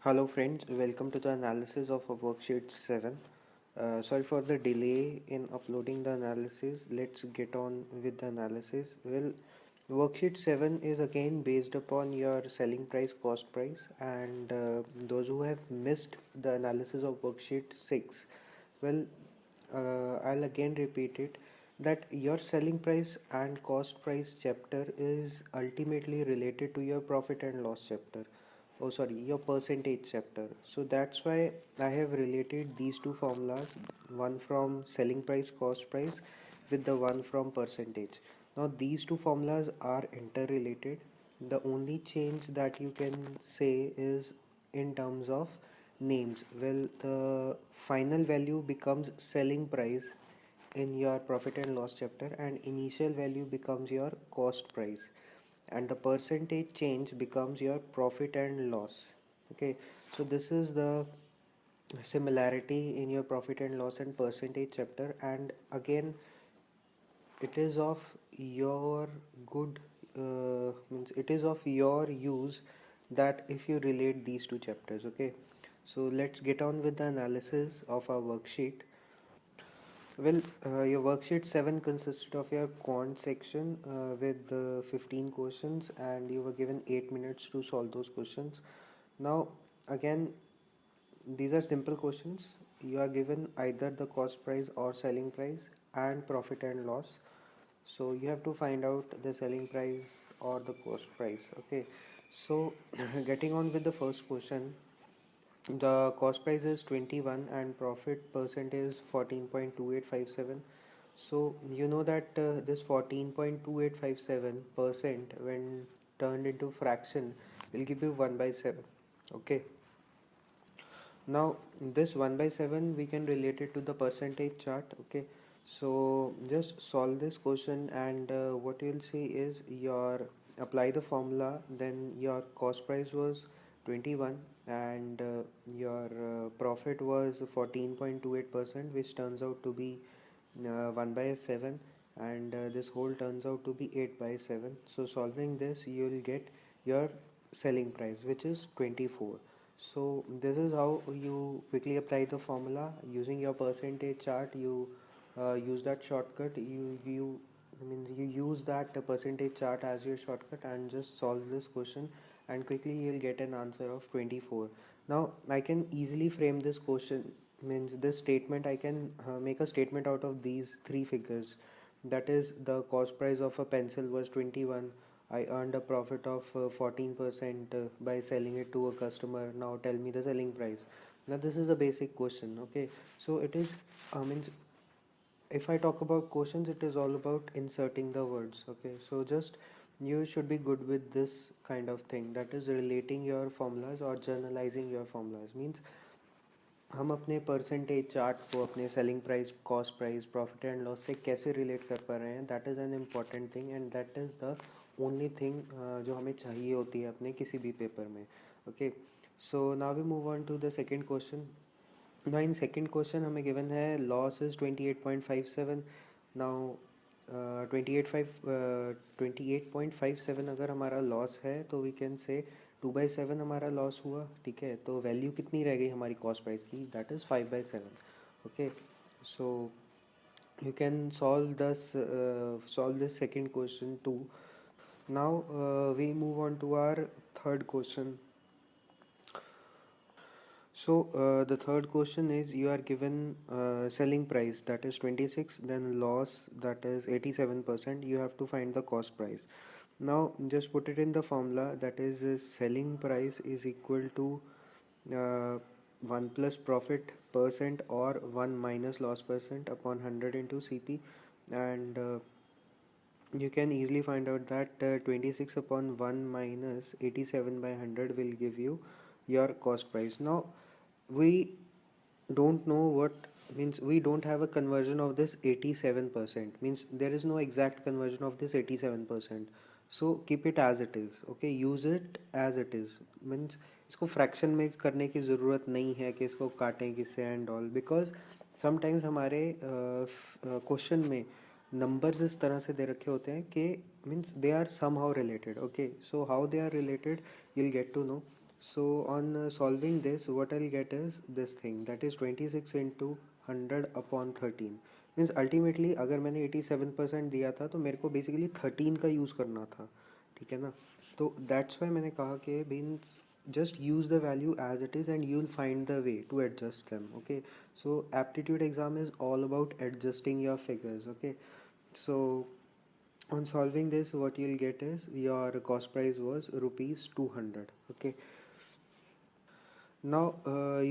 Hello friends, welcome to the analysis of a worksheet 7. Sorry for the delay in uploading the analysis. Let's get on with the analysis. Well, worksheet 7 is again based upon your selling price, cost price, and those who have missed the analysis of worksheet 6, well, I'll again repeat it that your selling price and cost price chapter is ultimately related to your profit and loss chapter. Oh, sorry, your percentage chapter. So that's why I have related these two formulas, one from selling price, cost price, with the one from percentage. Now, these two formulas are interrelated. The only change that you can say is in terms of names. Well, the final value becomes selling price in your profit and loss chapter, and initial value becomes your cost price, and the percentage change becomes your profit and loss. Okay, so this is the similarity in your profit and loss and percentage chapter, and again it is of your good means it is of your use that if you relate these two chapters. Okay, so let's get on with the analysis of our worksheet. Well, your worksheet 7 consisted of your quant section with 15 questions, and you were given 8 minutes to solve those questions. Now, again, these are simple questions. You are given either the cost price or selling price and profit and loss. So, you have to find out the selling price or the cost price. Okay, so getting on with the first question, the cost price is 21 and profit percent is 14.2857. So you know that this 14.2857% when turned into fraction will give you 1 by 7. Okay. Now this 1 by 7 we can relate it to the percentage chart. Okay. So just solve this question, and what you'll see is your apply the formula, then your cost price was 21 and your profit was 14.28%, which turns out to be 1 by 7, and this whole turns out to be 8 by 7. So solving this you will get your selling price, which is 24. So this is how you quickly apply the formula using your percentage chart. You use that shortcut. You means you use that percentage chart as your shortcut and just solve this question, and quickly you'll get an answer of 24. Now I can easily frame this question, means this statement. I can make a statement out of these three figures. That is, the cost price of a pencil was 21. I earned a profit of 14% by selling it to a customer. Now tell me the selling price. Now this is a basic question. Okay, so it is means if I talk about questions, it is all about inserting the words. Okay, so just you should be good with this kind of thing, that is relating your formulas or journalizing your formulas. Means हम अपने percentage chart को अपने selling price, cost price, profit and loss से कैसे relate कर पा रहे हैं, that is an important thing, and that is the only thing जो हमें चाहिए होती है अपने किसी भी पेपर में. Okay, so now we move on to the second question. Now in second question हमें गिवन है लॉस इज 28.57. नाउ 28.57 अगर हमारा लॉस है तो वी कैन से 2/7 हमारा लॉस हुआ. ठीक है, तो वैल्यू कितनी रह गई हमारी कॉस्ट प्राइस की, that is 5/7. Okay, so you can solve this second question too. Now we move on to our third question. So the third question is, you are given selling price, that is 26, then loss, that is 87%. You have to find the cost price. Now just put it in the formula, that is selling price is equal to 1 plus profit percent or 1 minus loss percent upon 100 into CP, and you can easily find out that 26 upon 1 minus 87 by 100 will give you your cost price. Now we don't know what, means we don't have a conversion of this 87%, means there is no exact conversion of this 87%. So keep it as it is. Okay, use it as it is. Means इसको fraction में करने की ज़रूरत नहीं है कि इसको काटें किससे एंड ऑल, बिकॉज समटाइम्स हमारे क्वेश्चन में नंबर्स इस तरह से दे रखे होते हैं कि means they are somehow related. Okay, so how they are related you'll get to know. So on solving this, what I'll get is this thing, that is 26 into 100 upon 13. Means ultimately अगर मैंने 87% दिया था तो मेरे को basically 13 का use करना था, ठीक है ना. तो दैट्स वाई मैंने कहा कि means just use the value as it is and you'll find the way to adjust them. Okay, so aptitude exam is all about adjusting your figures. Okay, so on solving this, what you'll get is your cost price was rupees 200. Okay, now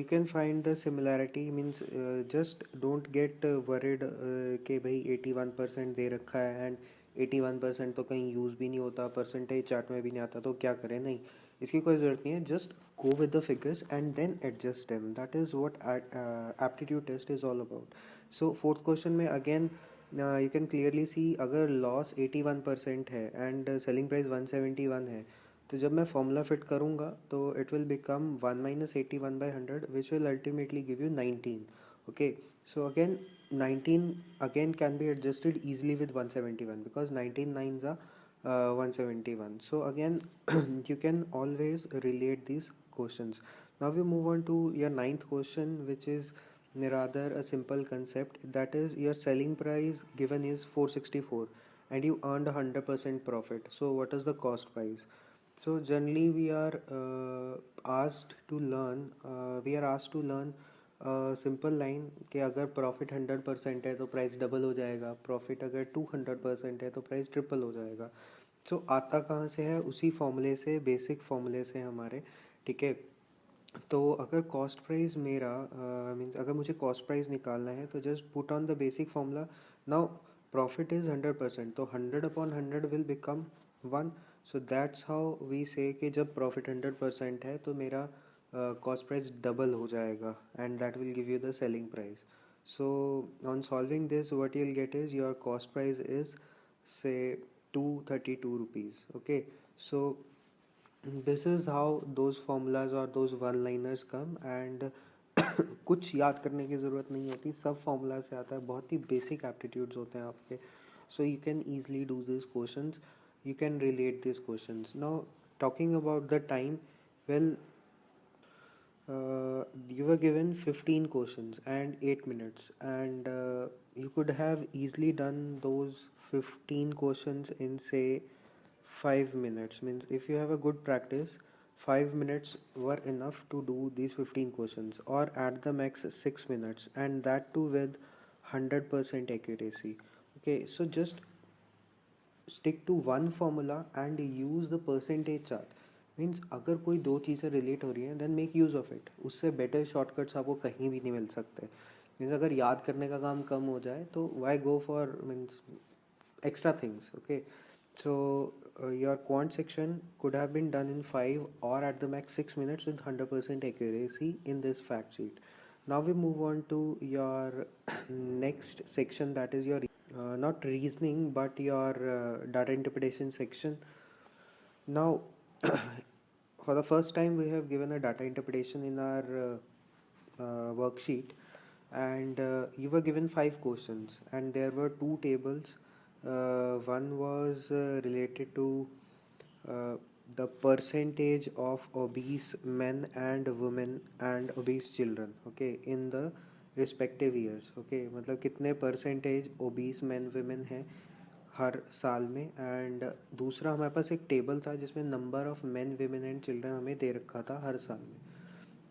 you can find the similarity, means just don't get worried कि भाई 81% दे रखा है and 81% तो कहीं use भी नहीं होता, percentage chart में भी नहीं आता, तो क्या करें. नहीं, इसकी कोई ज़रूरत नहीं है. Just go with the figures and then adjust them. That is what aptitude test is all about. So fourth question में again you can clearly see अगर loss 81% है and selling price 171 है, तो जब मैं फॉर्मूला फिट करूँगा तो it will become 1 minus 81/100 which will ultimately give you 19. Okay, so again 19 again can be adjusted easily with 171 because 19 nines are 171. So again you can always relate these questions. Now we move on to your ninth question, which is rather a simple concept, that is your selling price given is 464 and you earned 100% profit. So what is the cost price? So generally we are asked to learn simple line कि अगर profit 100% है तो price double हो जाएगा, profit अगर 200% है तो price triple हो जाएगा. सो आता कहाँ से है, उसी फॉर्मूले से, बेसिक फॉर्मूले से हमारे, ठीक है. तो अगर कॉस्ट प्राइस मेरा मीन्स अगर मुझे कॉस्ट प्राइस निकालना है तो just put on the basic formula. Now profit is 100%, तो 100/100 will become 1. So that's how we say कि जब प्रॉफिट 100% है तो मेरा कॉस्ट प्राइस डबल हो जाएगा and that will give you the selling price. So on solving this what you will get is your cost price is से 232 rupees. Okay, so this is how those formulas or those one liners come and कुछ याद करने की ज़रूरत नहीं होती, सब formula से आता है, बहुत ही बेसिक एप्टीट्यूड्स होते हैं आपके. So you can easily do this questions, you can relate these questions. Now talking about the time, well, you were given 15 questions and 8 minutes and you could have easily done those 15 questions in say 5 minutes. Means if you have a good practice, 5 minutes were enough to do these 15 questions, or at the max 6 minutes, and that too with 100% accuracy. Okay, so just stick to one formula and use the percentage chart. Means अगर कोई दो चीज़ें relate हो रही हैं then make use of it. उससे better shortcuts आपको कहीं भी नहीं मिल सकते. मीन्स अगर याद करने का काम कम हो जाए तो why go for means extra things. Okay, so your quant section could have been done in 5 or at the max 6 minutes with 100% accuracy in this fact sheet. Now we move on to your next section, that is your not reasoning but your data interpretation section. Now for the first time we have given a data interpretation in our worksheet, and you were given 5 questions and there were two tables. One was related to uh, the percentage of obese men and women and obese children, okay, in the respective years. Okay, मतलब कितने percentage obese men women हैं हर साल में. And दूसरा हमारे पास एक table था जिसमें number of men women and children हमें दे रखा था हर साल में.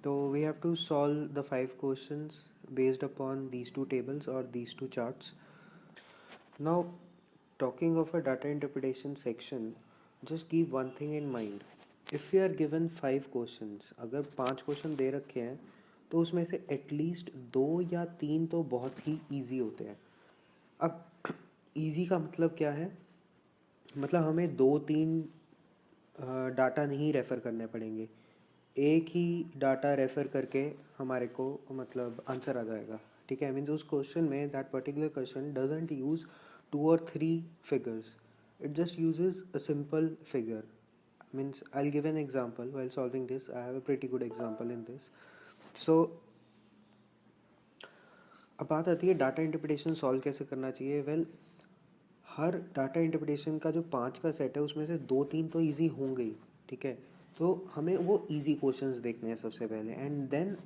तो we have to solve the 5 questions based upon these two tables or these two charts. Now talking of a data interpretation section, just keep one thing in mind. If you are given 5 questions, अगर 5 question दे रखे हैं तो उसमें से at least 2 या 3 तो बहुत ही easy होते हैं. अब ईजी का मतलब क्या है, मतलब हमें 2-3 डाटा नहीं रेफ़र करने पड़ेंगे, एक ही डाटा रेफ़र करके हमारे को मतलब आंसर आ जाएगा. ठीक है, मीन्स उस क्वेश्चन में that particular question doesn't use 2 or 3 figures, it just uses a simple figure. Means I'll give an example while solving this. I have a pretty good example in this. So अब बात आती है data interpretation solve कैसे करना चाहिए. Well, हर data interpretation का जो 5 का सेट है उसमें से 2-3 तो ईजी होंगे ही, ठीक है. तो हमें वो इजी क्वेश्चंस देखने हैं सबसे पहले, एंड देन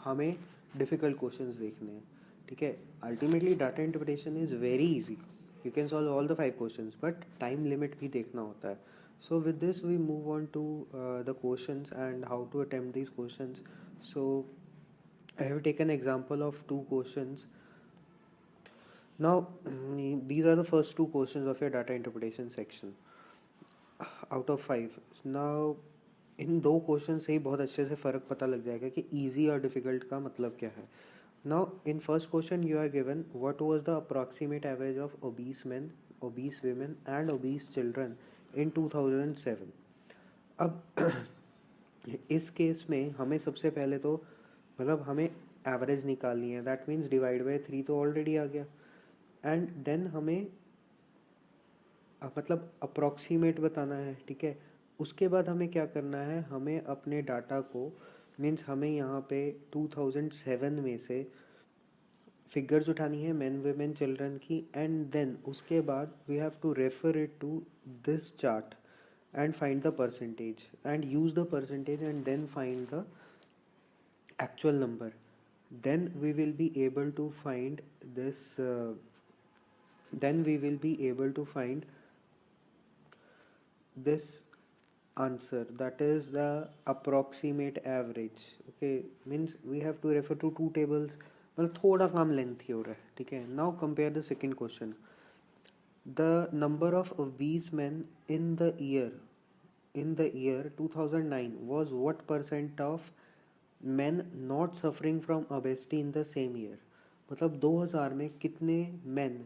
हमें डिफ़िकल्ट क्वेश्चंस देखने हैं, ठीक है। Ultimately data interpretation is very easy, you can solve all the 5 questions, but time limit भी देखना होता है. So with this we move on to the questions and how to attempt these questions. So I have taken example of 2 questions. Now these are the first 2 questions of your data interpretation section out of 5. Now in 2 question से ही बहुत अच्छे से फ़र्क पता लग जाएगा कि easy और डिफ़िकल्ट का मतलब क्या है. Now in first question you are given what was the approximate average of obese men, obese women and obese children in 2007. अब इस केस में हमें सबसे पहले तो मतलब हमें एवरेज निकालनी है, दैट मीन्स डिवाइड बाय 3 तो ऑलरेडी आ गया, एंड देन हमें मतलब अप्रॉक्सीमेट बताना है, ठीक है. उसके बाद हमें क्या करना है, हमें अपने डाटा को मीन्स हमें यहाँ पे 2007 में से फिगर्स उठानी है मेन वेमेन चिल्ड्रन की, एंड देन उसके बाद we have to refer it to this chart and find the percentage and use the percentage and then find the actual number. Then we will be able to find this then we will be able to find this answer, that is the approximate average. Okay, means we have to refer to 2 tables, मतलब थोड़ा काम lengthy हो रहा है, ठीक है. Now compare the second question. The number of obese men in the year 2009 was what percent of men not suffering from obesity in the same year. मतलब 2000 में कितने men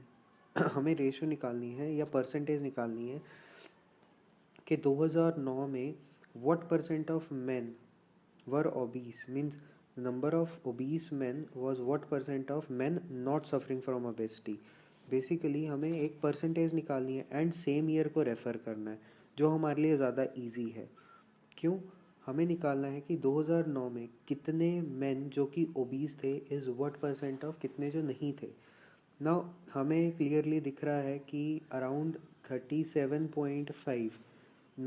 हमें रेशो निकालनी है या परसेंटेज निकालनी है कि 2009 में what percent of men were obese, means number of obese men was what percent of men not suffering from obesity. Basically हमें एक परसेंटेज निकालनी है एंड सेम ईयर को रेफ़र करना है, जो हमारे लिए ज़्यादा इजी है. क्यों? हमें निकालना है कि 2009 में कितने मेन जो कि ओबीस थे इज़ व्हाट परसेंट ऑफ कितने जो नहीं थे. नाउ हमें क्लियरली दिख रहा है कि अराउंड 37.5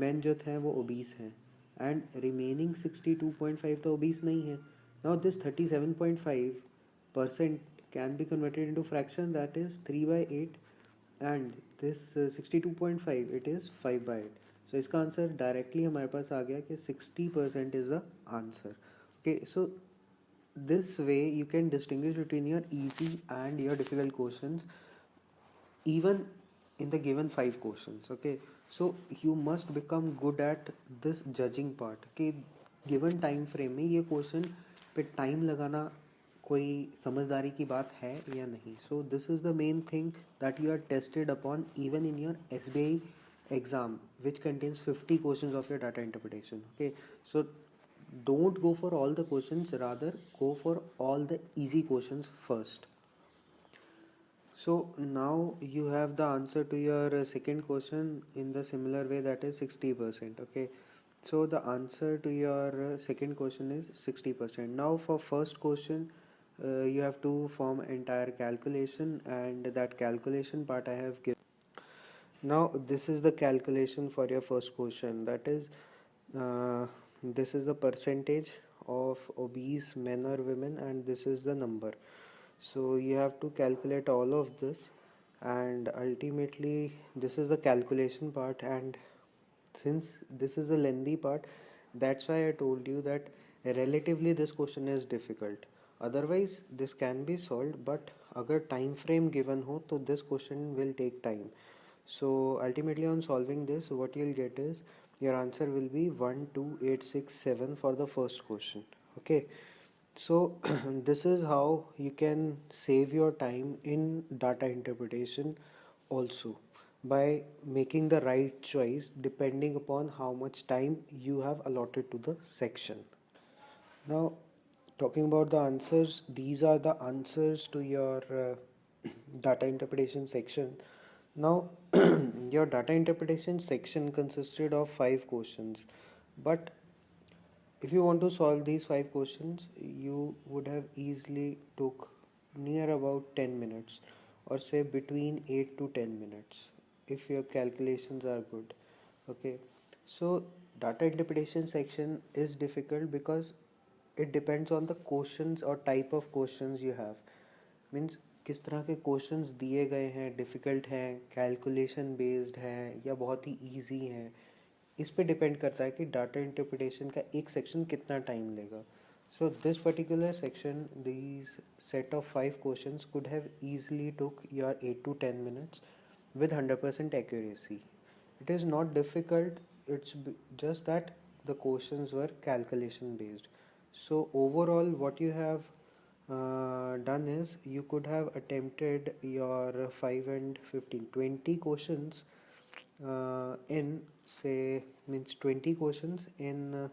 मेन जो थे वो ओबीस हैं एंड रिमेनिंग 62.5 तो ओबीस नहीं है. Now this 37.5% can be converted into fraction, that is 3/8, and this 62.5 it is 5/8. So इसका आंसर डायरेक्टली हमारे पास आ गया कि 60% is the answer. Okay, so this way you can distinguish between your easy and your difficult questions even in the given 5 questions. Okay, so you must become good at this judging part कि given time frame में ये question पे time लगाना कोई समझदारी की बात है या नहीं. So this is the main thing that you are tested upon even in your SBI exam, which contains 50 questions of your data interpretation. Okay, so don't go for all the questions, rather go for all the easy questions first. So now you have the answer to your second question in the similar way, that is 60%. Okay, so the answer to your second question is 60%. Now for first question you have to form entire calculation, and that calculation part I have given. Now this is the calculation for your first question, that is this is the percentage of obese men or women and this is the number. So you have to calculate all of this, and ultimately this is the calculation part, and since this is a lengthy part, that's why I told you that relatively this question is difficult. Otherwise this can be solved, but अगर time frame given हो तो this question will take time. So ultimately on solving this, what you'll get is your answer will be 12867 for the first question. Okay, so this is how you can save your time in data interpretation also, by making the right choice depending upon how much time you have allotted to the section. Now talking about the answers, these are the answers to your data interpretation section. Now your data interpretation section consisted of 5 questions, but if you want to solve these 5 questions you would have easily took near about 10 minutes, or say between 8 to 10 minutes if your calculations are good. Okay, so data interpretation section is difficult because it depends on the questions or type of questions you have. Means किस तरह के questions दिए गए हैं, difficult हैं, calculation based हैं या बहुत ही इजी हैं, इस पे डिपेंड करता है कि डाटा इंटरप्रिटेशन का एक सेक्शन कितना टाइम लेगा. So this particular section, these set of 5 questions could have easily took your 8 to 10 minutes with 100% accuracy. It is not difficult, just that the questions were calculation based. So overall what you have done is you could have attempted your 5 and 15 20 questions in say means 20 questions in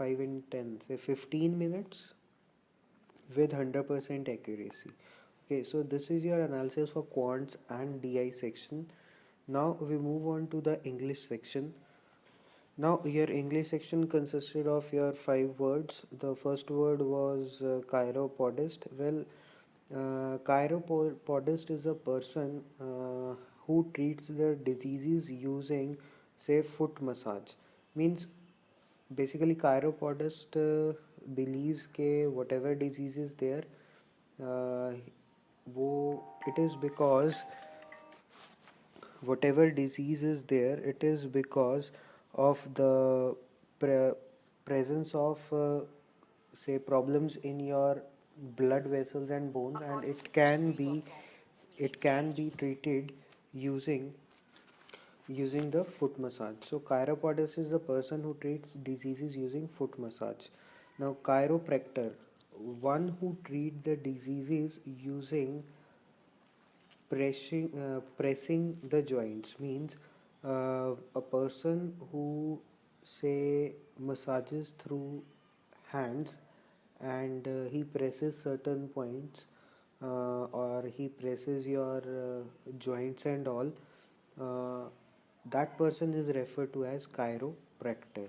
5 and 10 say 15 minutes with 100% accuracy. Okay, so this is your analysis for quants and DI section. Now we move on to the English section. Now your English section consisted of your 5 words. The first word was chiropodist. Well, chiropodist is a person who treats the diseases using say foot massage. Means basically chiropodist believes ke whatever disease is there, uh, वो it is because whatever disease is there, it is because of the pre- presence of say problems in your blood vessels and bones, and it can be treated using the foot massage. So chiropodist is the person who treats diseases using foot massage. Now chiropractor, one who treat the diseases using pressing the joints. Means a person who say massages through hands, and he presses certain points, or he presses your joints and all, uh, that person is referred to as chiropractor.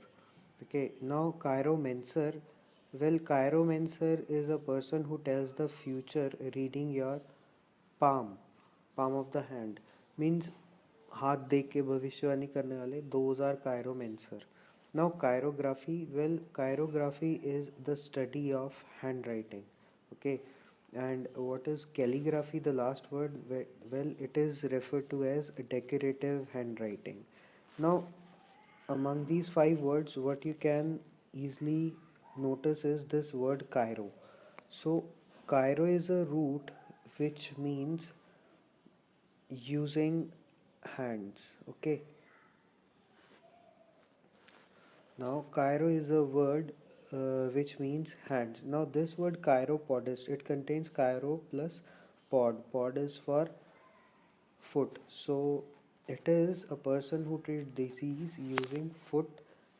Okay, now chiromancer. Well, chiromancer is a person who tells the future reading your palm palm of the hand. Means हाथ देख के भविष्यवाणी करने वाले, those are chiromancer. Now chirography, well, chirography is the study of handwriting. Okay, and what is calligraphy, the last word? Well, it is referred to as decorative handwriting. Now among these 5 words, what you can easily notice is this word Cairo. So Cairo is a root which means using hands. Okay, now Cairo is a word which means hands. Now this word chiropodist, it contains chiro plus pod is for foot. So it is a person who treats disease using foot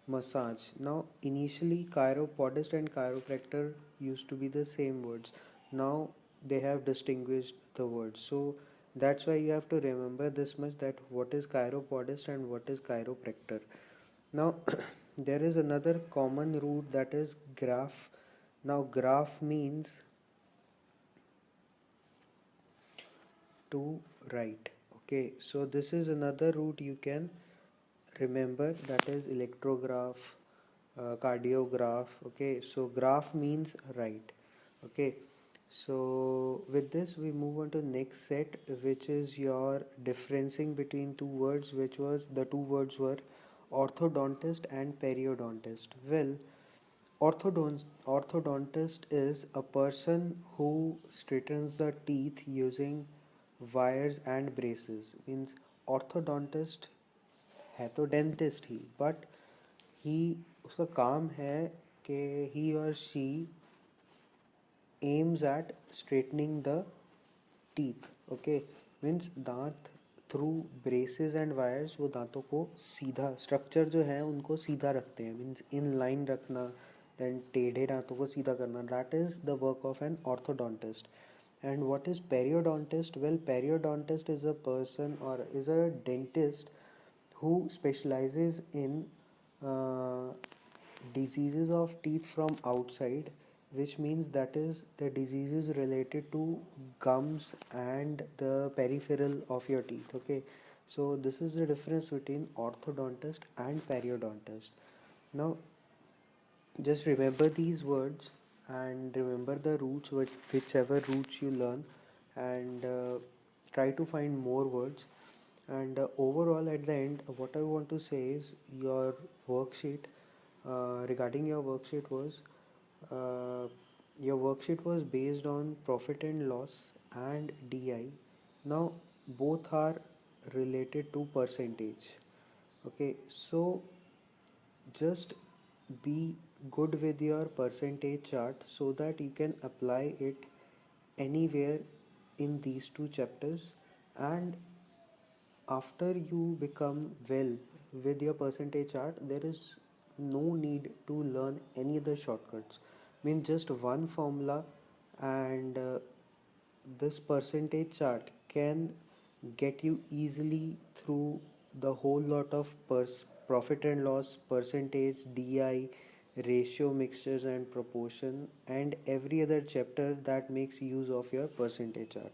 massage. Now initially chiropodist and chiropractor used to be the same words. Now they have distinguished the words. So that's why you have to remember this much, that what is chiropodist and what is chiropractor. Now there is another common root, that is graph. Now graph means to write. Okay, so this is another root you can remember, that is electrograph, cardiograph. Okay, so graph means write. Okay, so with this we move on to next set, which is your differencing between 2 words, which was the 2 words were orthodontist and periodontist. Well, orthodontist is a person who straightens the teeth using wires and braces. Means orthodontist है तो dentist he, but he उसका काम है कि ही और she aims at straightening the teeth. Okay, means दांत through braces and wires वो दांतों को सीधा, स्ट्रक्चर जो है उनको सीधा रखते हैं. मीन्स इन लाइन रखना, देन टेढ़े दांतों को सीधा करना, that is the work of an orthodontist. And what is periodontist? Well, periodontist is a person or is a dentist who specializes in uh, diseases of teeth from outside, which means that is the diseases related to gums and the peripheral of your teeth. Okay, So this is the difference between orthodontist and periodontist. Now just remember these words and remember the roots, whichever roots you learn, and try to find more words. And overall, at the end, what I want to say is your worksheet, regarding uh, your worksheet was based on profit and loss and DI. Now, both are related to percentage. Okay, so just be good with your percentage chart so that you can apply it anywhere in these two chapters. And after you become well with your percentage chart, there is no need to learn any other shortcuts. Mean just one formula, and this percentage chart can get you easily through the whole lot of profit and loss, percentage, DI, ratio, mixtures and proportion, and every other chapter that makes use of your percentage chart.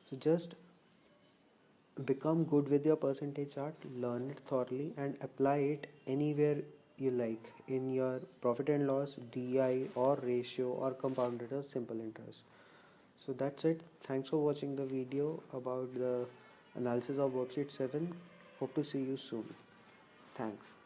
So just become good with your percentage chart, learn it thoroughly, and apply it anywhere you like in your profit and loss, DI, or ratio, or compounded or simple interest. So that's it. Thanks for watching the video about the analysis of worksheet 7. Hope to see you soon. Thanks.